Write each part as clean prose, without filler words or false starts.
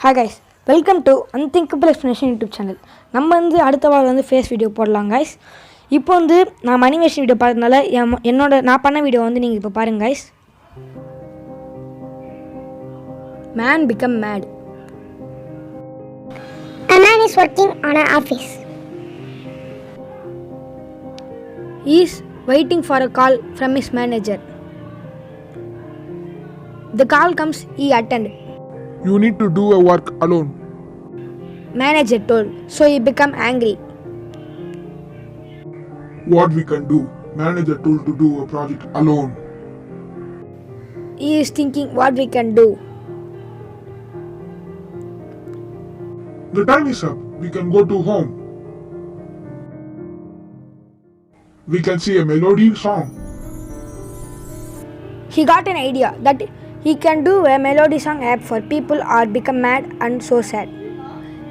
Hi guys, welcome to Unthinkable Explanation YouTube channel. நம்ம வந்து அடுத்த வாரம் வந்து ஃபேஸ் வீடியோ போடலாம் guys. இப்போ வந்து நான் அனிமேஷன் வீடியோ பார்த்ததுனால நான் பண்ண வீடியோ வந்து நீங்கள் இப்போ பாருங்க guys. Man become mad. A man is working on an office. He is waiting for a call from his manager. The call comes, he attended. You need to do a work alone. Manager told, so he became angry. What we can do? Manager told to do a project alone. He is thinking what we can do. The time is up. We can go to home. We can see a melody song. He got an idea that he can do a melody song app for people or become mad and so sad.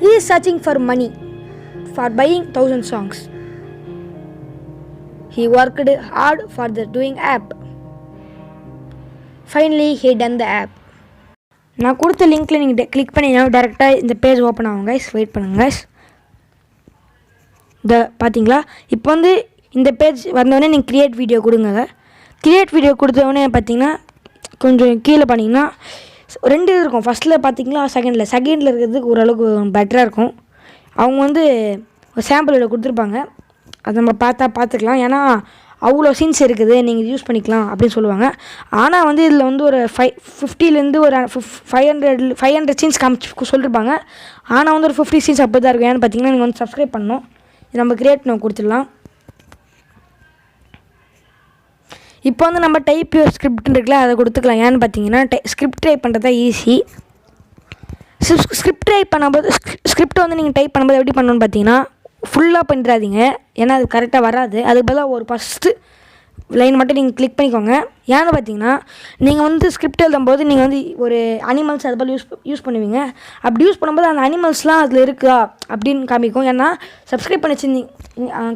He is searching for money for buying 1,000 songs. He worked hard for the doing app. Finally, he done the app. நான் கொடுத்த லிங்க்கில் நீங்கள் click பண்ணிங்கன்னா டேரெக்டாக இந்த page open ஆகும் guys. Wait பண்ணுங்க guys. பார்த்தீங்களா இப்போ வந்து இந்த பேஜ் வந்தோடனே நீங்கள் க்ரியேட் வீடியோ கொடுங்க. க்ரியேட் வீடியோ கொடுத்தோடனே பார்த்தீங்கன்னா கொஞ்சம் கீழே பண்ணிங்கன்னா ரெண்டு இது இருக்கும். ஃபஸ்ட்டில் பார்த்தீங்களா செகண்டில் இருக்கிறதுக்கு ஓரளவுக்கு பெட்டராக இருக்கும். அவங்க வந்து ஒரு சாம்பிள் வீடியோ கொடுத்துருப்பாங்க, அதை நம்ம பார்த்துக்கலாம். ஏன்னா அவ்வளோ சீன்ஸ் இருக்குது, நீங்கள் யூஸ் பண்ணிக்கலாம் அப்படின்னு சொல்லுவாங்க. ஆனால் வந்து இதில் வந்து ஒரு 50 ஒரு 500 சீன்ஸ் காமிச்சு சொல்லியிருப்பாங்க. ஆனால் வந்து ஒரு 50 சீன்ஸ் அப்போ தான் இருக்கும். ஏன்னு பார்த்தீங்கன்னா நீங்கள் வந்து சப்ஸ்கிரைப் பண்ணணும். இது நம்ம க்ரியேட் நம்ம கொடுத்துடலாம். இப்போ வந்து நம்ம டைப் யூர் ஸ்கிரிப்ட் இருக்குல்ல, அதை கொடுத்துக்கலாம். ஏன்னு பார்த்தீங்கன்னா ஸ்கிரிப்ட் டைப் பண்ணுறது தான் ஈஸி. ஸ்கிரிப்ட் டைப் பண்ணும்போது ஸ்கிரிப்ட் வந்து நீங்கள் டைப் பண்ணும்போது எப்படி பண்ணணும்னு பார்த்தீங்கன்னா ஃபுல்லாக பண்ணிடாதீங்க, ஏன்னா அது கரெக்டாக வராது. அதுக்கு பதிலாக ஒரு ஃபஸ்ட்டு லைன் மட்டும் நீங்கள் கிளிக் பண்ணிக்கோங்க. ஏன்னு பார்த்தீங்கன்னா நீங்கள் வந்து ஸ்கிரிப்ட் எழுதும்போது நீங்கள் வந்து ஒரு அனிமல்ஸ் அது போல் யூஸ் பண்ணுவீங்க. அப்படி யூஸ் பண்ணும்போது அந்த அனிமல்ஸ்லாம் அதில் இருக்கா அப்படின்னு காமிக்கும். ஏன்னா சப்ஸ்கிரைப் பண்ணி வச்சுருந்தீங்க,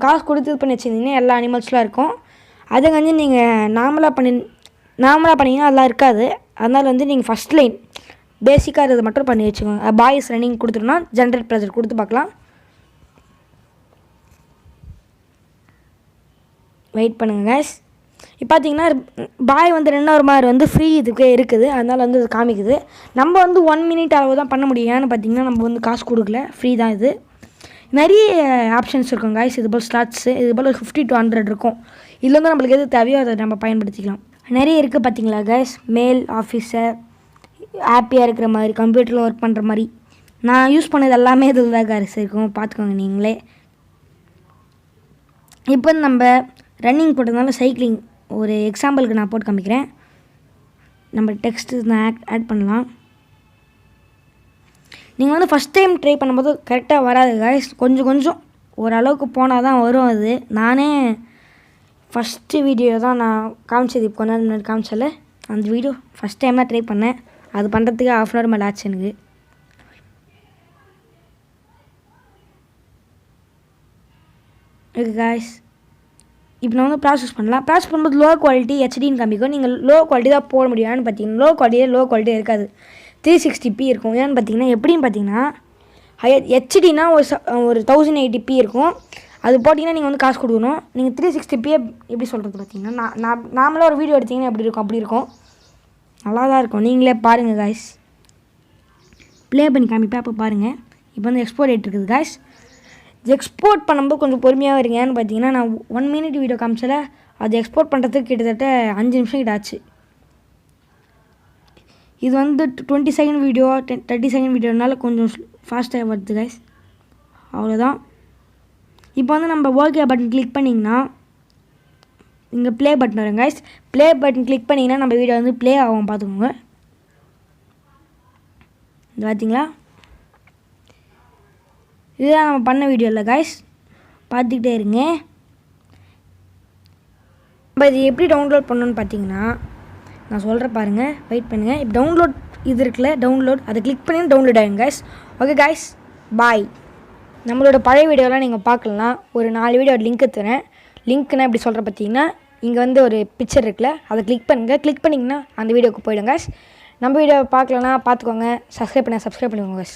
காசு கொடுத்து பண்ணி வச்சுருந்தீங்கன்னா எல்லா அனிமல்ஸ்லாம் இருக்கும். அதை வந்து நீங்கள் நார்மலாக பண்ணிங்கன்னா அதெல்லாம் இருக்காது. அதனால் வந்து நீங்கள் ஃபஸ்ட் லைன் பேசிக்காக இருக்கிறது மட்டும் பண்ணி வச்சுக்கோங்க. பாய்ஸ் ரன்னிங் கொடுத்துட்டோம்னா ஜென்ரேட் ப்ராஜெக்ட் கொடுத்து பார்க்கலாம். வெயிட் பண்ணுங்க கைஸ். இப்போ பார்த்தீங்கன்னா பாய் வந்து 2 மாதிரி வந்து ஃப்ரீ இதுக்கே இருக்குது, அதனால் வந்து அது காமிக்குது. நம்ம வந்து 1 மினிட் அளவு தான் பண்ண முடியும். ஏன்னு பார்த்தீங்கன்னா நம்ம வந்து காசு கொடுக்கல, ஃப்ரீ தான் இது. நிறைய ஆப்ஷன்ஸ் இருக்கும் கைஸ். இது போல் ஸ்லாட்ஸு இது போல் 50 to 100 இருக்கும். இதில் வந்து நம்மளுக்கு எது தேவையோ அதை நம்ம பயன்படுத்திக்கலாம். நிறைய இருக்குது பார்த்தீங்களா கைஸ். மெயில் ஆஃபீஸர், ஹாப்பியாக இருக்கிற மாதிரி, கம்ப்யூட்டரில் ஒர்க் பண்ணுற மாதிரி. நான் யூஸ் பண்ணது எல்லாமே இதில் தான் கைஸ் இருக்கும், பார்த்துக்கோங்க நீங்களே. இப்போ நம்ம ரன்னிங் போட்டதுனால சைக்கிளிங் ஒரு எக்ஸாம்பிளுக்கு நான் போட்டு காமிக்கிறேன். நம்ம டெக்ஸ்ட்டு நான் ஆட் பண்ணலாம். நீங்கள் வந்து ஃபஸ்ட் டைம் ட்ரை பண்ணும்போது கரெக்டாக வராது கைஸ். கொஞ்சம் ஓரளவுக்கு போனால் தான் வரும். அது நானே ஃபஸ்ட்டு வீடியோ தான் நான் காமிச்சது, இப்போ கொஞ்ச நேரம் முன்னாடி காமிச்சல அந்த வீடியோ ஃபஸ்ட் டைம் தான் ட்ரை பண்ணேன். அது பண்ணுறதுக்கு 1/2 hour மேலே ஆச்சு எனக்கு. ஓகே கைஸ், இப்போ நான் வந்து ப்ராசஸ் பண்ணலாம். ப்ராசஸ் பண்ணும்போது லோ குவாலிட்டி HDன்னு காமிக்கும். நீங்கள் லோ குவாலிட்டி தான் போட முடியும். ஏன்னு பார்த்தீங்கன்னா லோ குவாலிட்டியே இருக்காது, 360p இருக்கும். ஏன்னு பார்த்தீங்கன்னா எப்படின்னு பார்த்தீங்கன்னா HDனா ஒரு 1080p இருக்கும். அது போட்டிங்கன்னா நீங்கள் வந்து காசு கொடுக்கணும். நீங்கள் 360p எப்படி சொல்கிறது பார்த்தீங்கன்னா நார்மலாக ஒரு வீடியோ எடுத்திங்கன்னா எப்படி இருக்கும் அப்படி இருக்கும், நல்லா தான் இருக்கும். நீங்களே பாருங்கள் காய்ஸ், ப்ளே பண்ணி காமிப்பேன் அப்போ பாருங்கள். இப்போ வந்து எக்ஸ்போர்ட் ஆகிட்டு இருக்குது காய்ஸ். எக்ஸ்போர்ட் பண்ணும்போது கொஞ்சம் பொறுமையாக இருங்க. ஏன்னு பார்த்தீங்கன்னா நான் 1 minute வீடியோ காமிச்சல, அது எக்ஸ்போர்ட் பண்ணுறதுக்கு கிட்டத்தட்ட 5 நிமிஷம் கிட்ட ஆச்சு. இது வந்து 20 செகண்ட் வீடியோ 30 செகண்ட் வீடியோனால கொஞ்சம் ஃபாஸ்ட்டாக வருது கைஸ், அவ்வளோதான். இப்போ வந்து நம்ம ஓகே பட்டன் கிளிக் பண்ணிங்கன்னா இங்கே ப்ளே பட்டன் வரும் கைஸ். ப்ளே பட்டன் கிளிக் பண்ணிங்கன்னா நம்ம வீடியோ வந்து ப்ளே ஆகும், பார்த்துக்கோங்க. இது பார்த்தீங்களா, இதுதான் நம்ம பண்ண வீடியோ இல்லை கைஸ், பார்த்துக்கிட்டே இருங்க. நம்ம இது எப்படி டவுன்லோட் பண்ணணுன்னு பார்த்தீங்கன்னா நான் சொல்கிறேன் பாருங்கள், வெயிட் பண்ணுங்கள். இப்போ டவுன்லோட் இது இருக்குல்ல, டவுன்லோட் அதை கிளிக் பண்ணி டவுன்லோட் ஆகிடும் கைஸ். ஓகே கைஸ், பாய். நம்மளோட பழைய வீடியோலாம் நீங்கள் பார்க்கலாம். ஒரு 4 வீடியோ லிங்க் தரேன். லிங்க்னா எப்படி சொல்கிற பார்த்தீங்கன்னா இங்கே வந்து ஒரு பிக்சர் இருக்குல்ல, அதை கிளிக் பண்ணுங்கள். கிளிக் பண்ணிங்கன்னா அந்த வீடியோக்கு போய்டும் கைஸ். நம்ம வீடியோ பார்க்கலன்னா பார்த்துக்கோங்க. சப்ஸ்கிரைப் பண்ணுங்கள் guys.